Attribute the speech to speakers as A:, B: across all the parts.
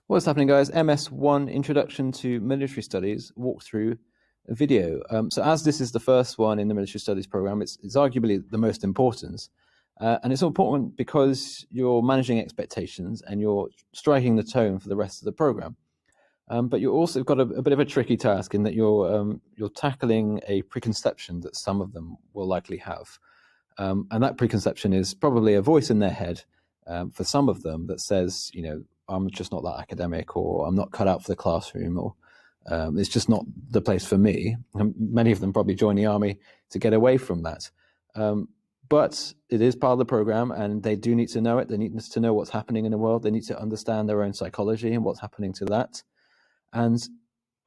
A: What's happening, guys? MS1 Introduction to Military Studies walkthrough video. So as this is the first one in the Military Studies program, it's arguably the most important. And it's important because you're managing expectations and you're striking the tone for the rest of the program. But you've also got a bit of a tricky task in that you're tackling a preconception that some of them will likely have. And that preconception is probably a voice in their head for some of them that says, I'm just not that academic, or I'm not cut out for the classroom, or it's just not the place for me. And many of them probably join the army to get away from that. But it is part of the program, and they do need to know it. They need to know what's happening in the world. They need to understand their own psychology and what's happening to that. And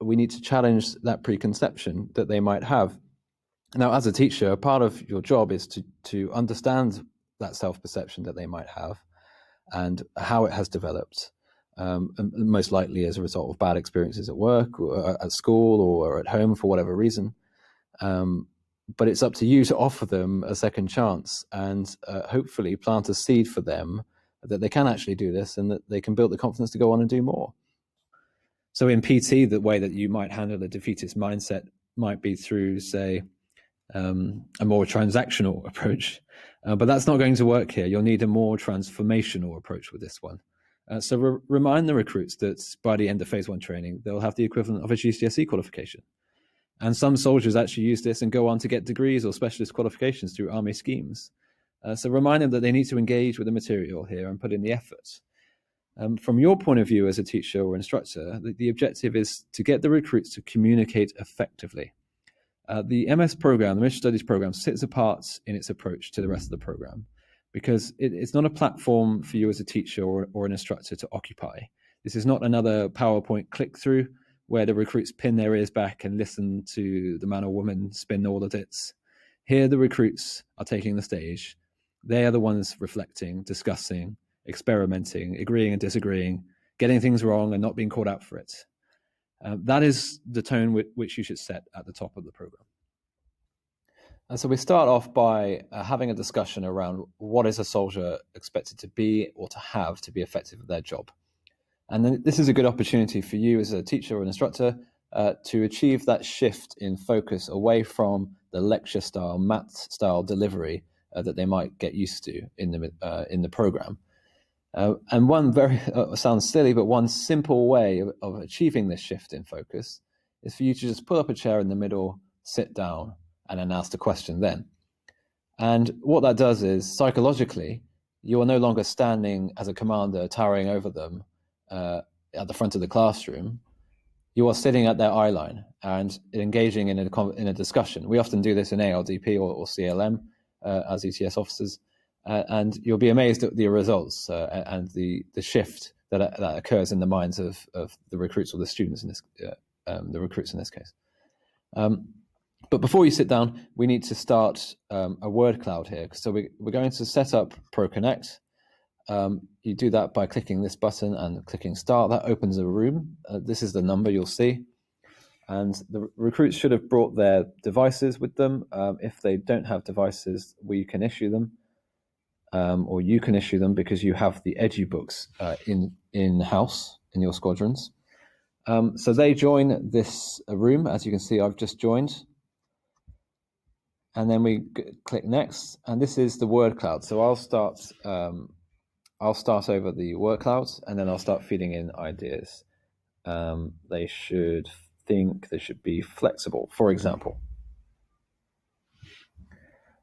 A: we need to challenge that preconception that they might have. Now, as a teacher, part of your job is to understand that self-perception that they might have and how it has developed, and most likely as a result of bad experiences at work or at school or at home for whatever reason. But it's up to you to offer them a second chance and hopefully plant a seed for them that they can actually do this and that they can build the confidence to go on and do more. So in PT, the way that you might handle a defeatist mindset might be through, say, a more transactional approach, but that's not going to work here. You'll need a more transformational approach with this one. So remind the recruits that by the end of phase 1 training, they'll have the equivalent of a GCSE qualification. And some soldiers actually use this and go on to get degrees or specialist qualifications through army schemes. So remind them that they need to engage with the material here and put in the effort. From your point of view as a teacher or instructor, the objective is to get the recruits to communicate effectively. The MS program, the Military Studies program, sits apart in its approach to the rest of the program because it's not a platform for you as a teacher or an instructor to occupy. This is not another PowerPoint click-through where the recruits pin their ears back and listen to the man or woman spin all the dits. Here, the recruits are taking the stage. They are the ones reflecting, discussing, experimenting, agreeing and disagreeing, getting things wrong and not being called out for it. That is the tone which you should set at the top of the program. And so we start off by having a discussion around what is a soldier expected to be or to have to be effective at their job. And then this is a good opportunity for you as a teacher or an instructor to achieve that shift in focus away from the lecture style, math style delivery that they might get used to in the program. And one very sounds silly, but one simple way of achieving this shift in focus is for you to just pull up a chair in the middle, sit down, and then ask the question then. And what that does is, psychologically, you are no longer standing as a commander towering over them at the front of the classroom. You are sitting at their eye line and engaging in a discussion. We often do this in ALDP or CLM as ETS officers. And you'll be amazed at the results and the shift that occurs in the minds of the recruits or the students in this, the recruits in this case. But before you sit down, we need to start a word cloud here. So we're going to set up ProConnect. You do that by clicking this button and clicking start. That opens a room. This is the number you'll see. And the recruits should have brought their devices with them. If they don't have devices, we can issue them. Or you can issue them because you have the EduBooks in-house in your squadrons. So they join this room. As you can see, I've just joined. And then we click next. And this is the word cloud. So I'll start over the word cloud, and then I'll start feeding in ideas. They should be flexible, for example.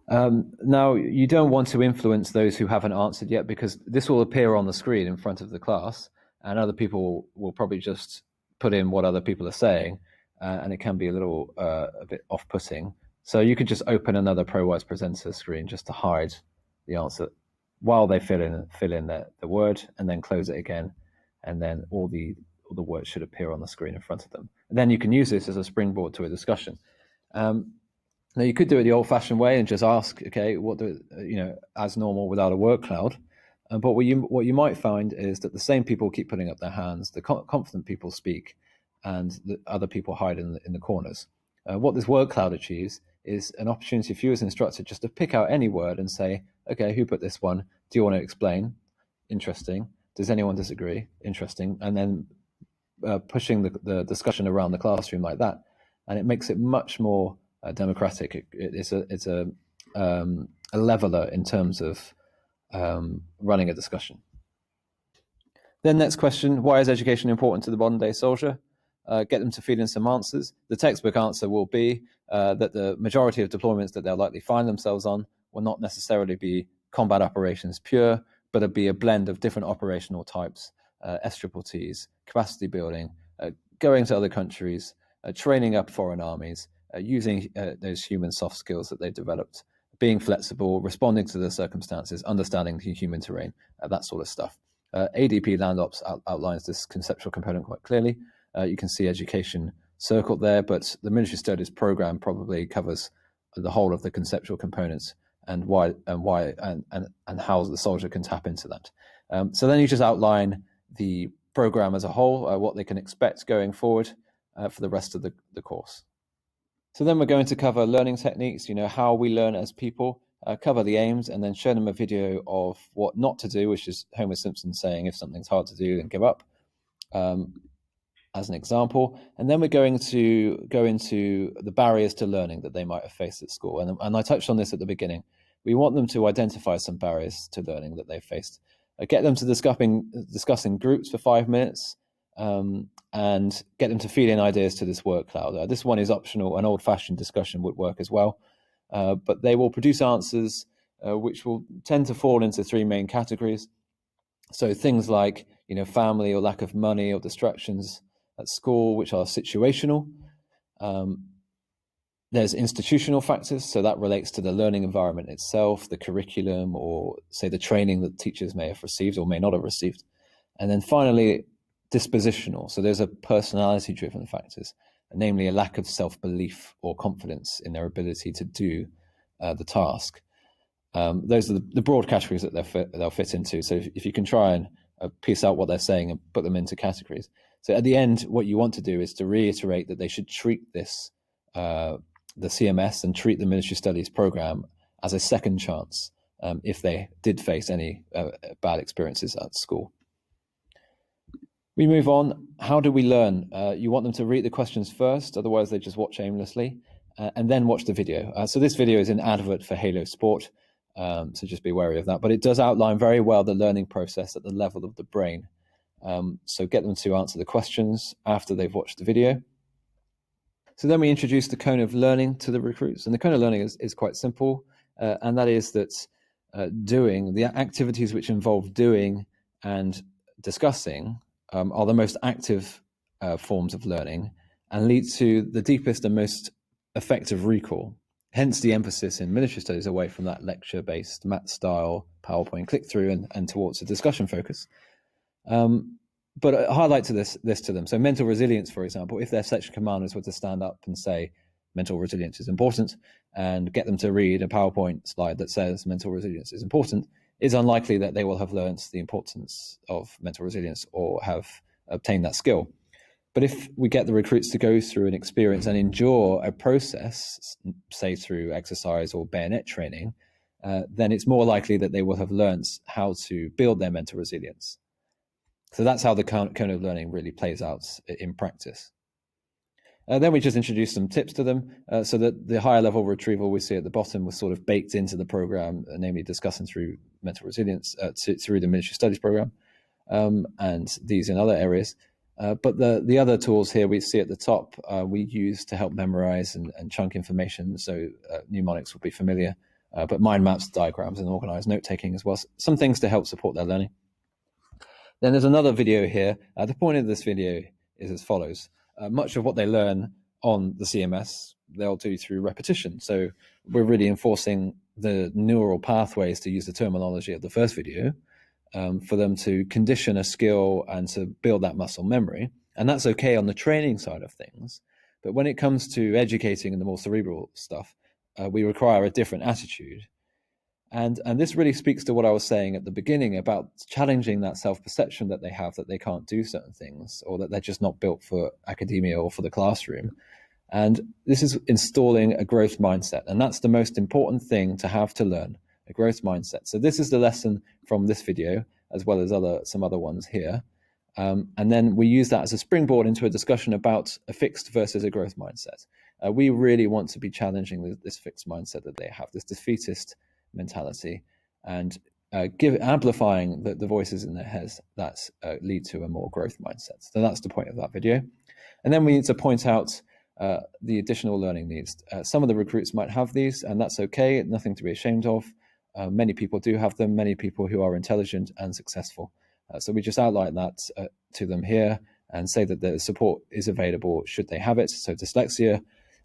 A: Now, you don't want to influence those who haven't answered yet, because this will appear on the screen in front of the class, and other people will probably just put in what other people are saying, and it can be a bit off-putting. So you could just open another ProWise Presenter screen just to hide the answer while they fill in the word, and then close it again, and then all the words should appear on the screen in front of them. And then you can use this as a springboard to a discussion. Now, you could do it the old-fashioned way and just ask, okay, as normal without a word cloud. But what you might find is that the same people keep putting up their hands, the confident people speak, and the other people hide in the corners. What this word cloud achieves is an opportunity for you as an instructor just to pick out any word and say, okay, who put this one? Do you want to explain? Interesting. Does anyone disagree? Interesting. And then pushing the discussion around the classroom like that, and it makes it much more democratic. It's a leveler in terms of running a discussion. Then next question, why is education important to the modern day soldier? Get them to feed in some answers. The textbook answer will be that the majority of deployments that they'll likely find themselves on will not necessarily be combat operations pure, but it'll be a blend of different operational types, STTs, capacity building, going to other countries, training up foreign armies, using those human soft skills that they've developed, being flexible, responding to the circumstances, understanding the human terrain, that sort of stuff. ADP Land Ops outlines this conceptual component quite clearly. You can see education circled there, but the military studies program probably covers the whole of the conceptual components and why and how the soldier can tap into that. So then you just outline the program as a whole, what they can expect going forward for the rest of the course. So then we're going to cover learning techniques, how we learn as people, cover the aims, and then show them a video of what not to do, which is Homer Simpson saying, if something's hard to do, then give up, as an example. And then we're going to go into the barriers to learning that they might have faced at school. And I touched on this at the beginning. We want them to identify some barriers to learning that they've faced. Get them to discussing groups for 5 minutes, and get them to feed in ideas to this word cloud. This one is optional. An old-fashioned discussion would work as well. But they will produce answers which will tend to fall into 3 main categories. So things like, family or lack of money or distractions at school, which are situational. There's institutional factors, so that relates to the learning environment itself, the curriculum, or say the training that teachers may have received or may not have received. And then finally, dispositional. So there's a personality-driven factors, namely a lack of self-belief or confidence in their ability to do the task. Those are the broad categories that they'll fit into. So if you can try and piece out what they're saying and put them into categories. So at the end, what you want to do is to reiterate that they should treat this, the CMS, and treat the military studies program as a second chance if they did face any bad experiences at school. We move on. How do we learn? You want them to read the questions first, otherwise they just watch aimlessly, and then watch the video. So this video is an advert for Halo Sport, so just be wary of that. But it does outline very well the learning process at the level of the brain. So get them to answer the questions after they've watched the video. So then we introduce the cone of learning to the recruits. And the cone of learning is quite simple, and that is that doing, the activities which involve doing and discussing are the most active forms of learning and lead to the deepest and most effective recall. Hence the emphasis in military studies away from that lecture-based mat-style PowerPoint click-through and towards a discussion focus. But I highlight this to them. So mental resilience, for example, if their section commanders were to stand up and say mental resilience is important and get them to read a PowerPoint slide that says mental resilience is important, it's unlikely that they will have learned the importance of mental resilience or have obtained that skill. But if we get the recruits to go through an experience and endure a process, say through exercise or bayonet training, then it's more likely that they will have learned how to build their mental resilience. So that's how the cone of learning really plays out in practice. Then we just introduce some tips to them, so that the higher level retrieval we see at the bottom was sort of baked into the program, namely discussing through mental resilience through the military studies program, and these in other areas. But the other tools here we see at the top, we use to help memorize and chunk information. So mnemonics will be familiar, but mind maps, diagrams, and organized note-taking as well. Some things to help support their learning. Then there's another video here. The point of this video is as follows. Much of what they learn on the CMS, they'll do through repetition. So we're really enforcing the neural pathways, to use the terminology of the first video, for them to condition a skill and to build that muscle memory. And that's okay on the training side of things. But when it comes to educating and the more cerebral stuff, we require a different attitude. And this really speaks to what I was saying at the beginning about challenging that self-perception that they have, that they can't do certain things, or that they're just not built for academia or for the classroom. And this is installing a growth mindset. And that's the most important thing to have to learn, a growth mindset. So this is the lesson from this video. as well as some other ones here. And then we use that as a springboard into a discussion about a fixed versus a growth mindset. We really want to be challenging this fixed mindset that they have, this defeatist mentality, and amplifying the voices in their heads that lead to a more growth mindset. So that's the point of that video. And then we need to point out the additional learning needs. Some of the recruits might have these, and that's okay, nothing to be ashamed of. Many people do have them, many people who are intelligent and successful. So we just outline that to them here and say that the support is available should they have it. So dyslexia,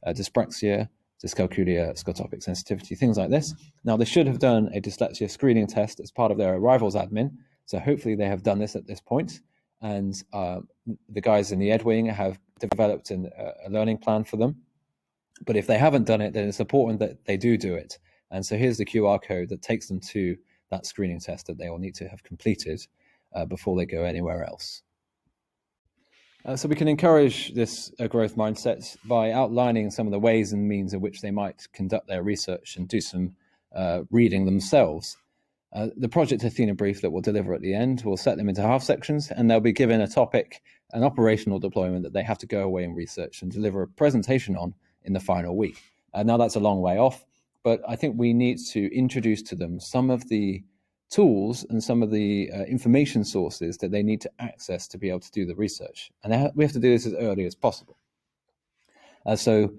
A: dyspraxia, dyscalculia, scotopic sensitivity, things like this. Now, they should have done a dyslexia screening test as part of their arrivals admin. So hopefully they have done this at this point. And the guys in the Ed Wing have developed a learning plan for them. But if they haven't done it, then it's important that they do it. And so here's the QR code that takes them to that screening test that they will need to have completed before they go anywhere else. So we can encourage this growth mindset by outlining some of the ways and means in which they might conduct their research and do some reading themselves. The Project Athena brief that we'll deliver at the end will set them into half sections, and they'll be given a topic, an operational deployment that they have to go away and research and deliver a presentation on in the final week. Now that's a long way off, but I think we need to introduce to them some of the tools and some of the information sources that they need to access to be able to do the research. And we have to do this as early as possible. So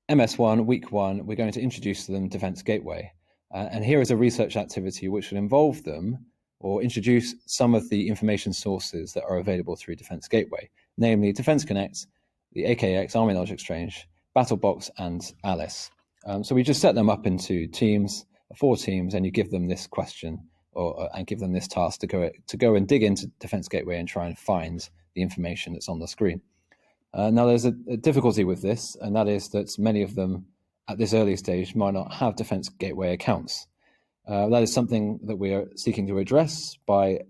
A: MS1, week 1, we're going to introduce to them Defence Gateway. And here is a research activity which will involve them or introduce some of the information sources that are available through Defence Gateway, namely Defence Connect, the AKX, Army Knowledge Exchange, BattleBox, and Alice. So we just set them up into teams, 4 teams, and you give them this question and give them this task to go and dig into Defence Gateway and try and find the information that's on the screen. Now, there's a difficulty with this, and that is that many of them at this early stage might not have Defence Gateway accounts. That is something that we are seeking to address by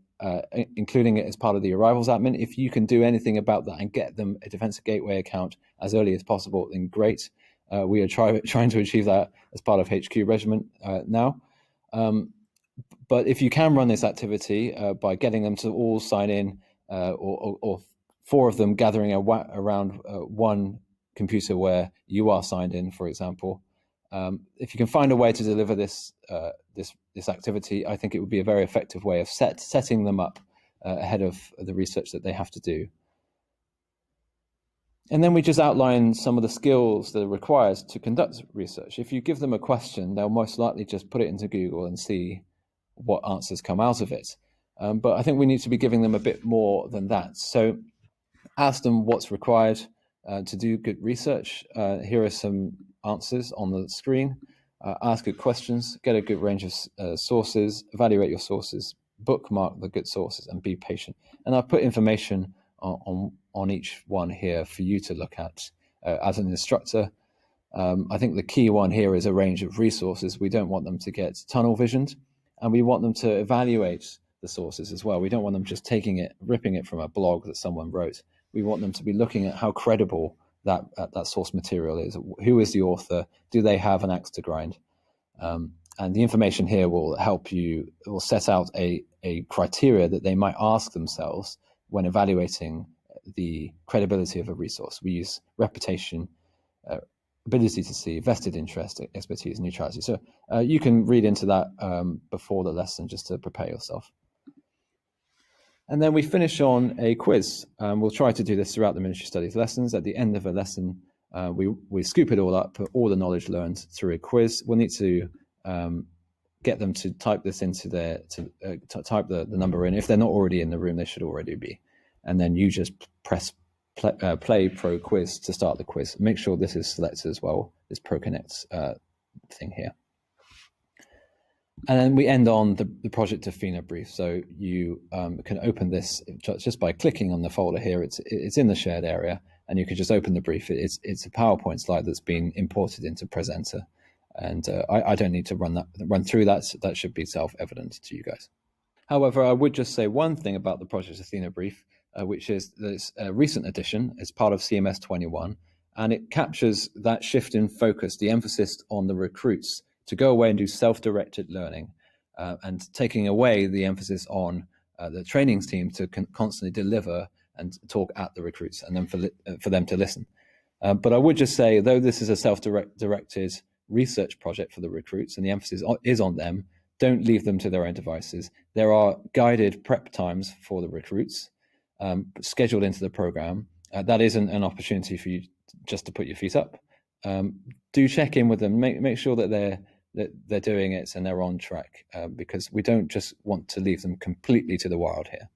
A: including it as part of the arrivals admin. If you can do anything about that and get them a Defence Gateway account as early as possible, then great. We are trying to achieve that as part of HQ Regiment now. But if you can run this activity by getting them to all sign in, or 4 of them gathering around one computer where you are signed in, for example, if you can find a way to deliver this activity, I think it would be a very effective way of setting them up ahead of the research that they have to do. And then we just outline some of the skills that are required to conduct research. If you give them a question, they'll most likely just put it into Google and see what answers come out of it. But I think we need to be giving them a bit more than that. So ask them what's required to do good research. Here are some answers on the screen. Ask good questions, get a good range of sources, evaluate your sources, bookmark the good sources, and be patient. And I've put information on each one here for you to look at as an instructor. I think the key one here is a range of resources. We don't want them to get tunnel visioned, and we want them to evaluate the sources as well. We don't want them just taking it, ripping it from a blog that someone wrote. We want them to be looking at how credible that source material is. Who is the author? Do they have an axe to grind? And the information here will help you, it will set out a criteria that they might ask themselves when evaluating the credibility of a resource. We use reputation, ability to see, vested interest, expertise, neutrality. So you can read into that before the lesson just to prepare yourself. And then we finish on a quiz. We'll try to do this throughout the Military Studies lessons. At the end of a lesson, we scoop it all up, put all the knowledge learned through a quiz. We'll need to get them to type this into type the number in. If they're not already in the room, they should already be. And then you just press play Pro Quiz to start the quiz. Make sure this is selected as well, this ProConnect thing here. And then we end on the Project Athena brief. So you can open this just by clicking on the folder here. It's in the shared area, and you can just open the brief. It's a PowerPoint slide that's been imported into Presenter, and I don't need to run through that. So that should be self-evident to you guys. However, I would just say one thing about the Project Athena brief, which is this recent addition. It's part of CMS 21, and it captures that shift in focus, the emphasis on the recruits to go away and do self-directed learning, and taking away the emphasis on the trainings team to constantly deliver and talk at the recruits, and then for them to listen. But I would just say, though this is a self-directed research project for the recruits and the emphasis is on them, don't leave them to their own devices. There are guided prep times for the recruits scheduled into the program. That isn't an opportunity for you just to put your feet up. Do check in with them, make sure that they're doing it and they're on track, because we don't just want to leave them completely to the wild here.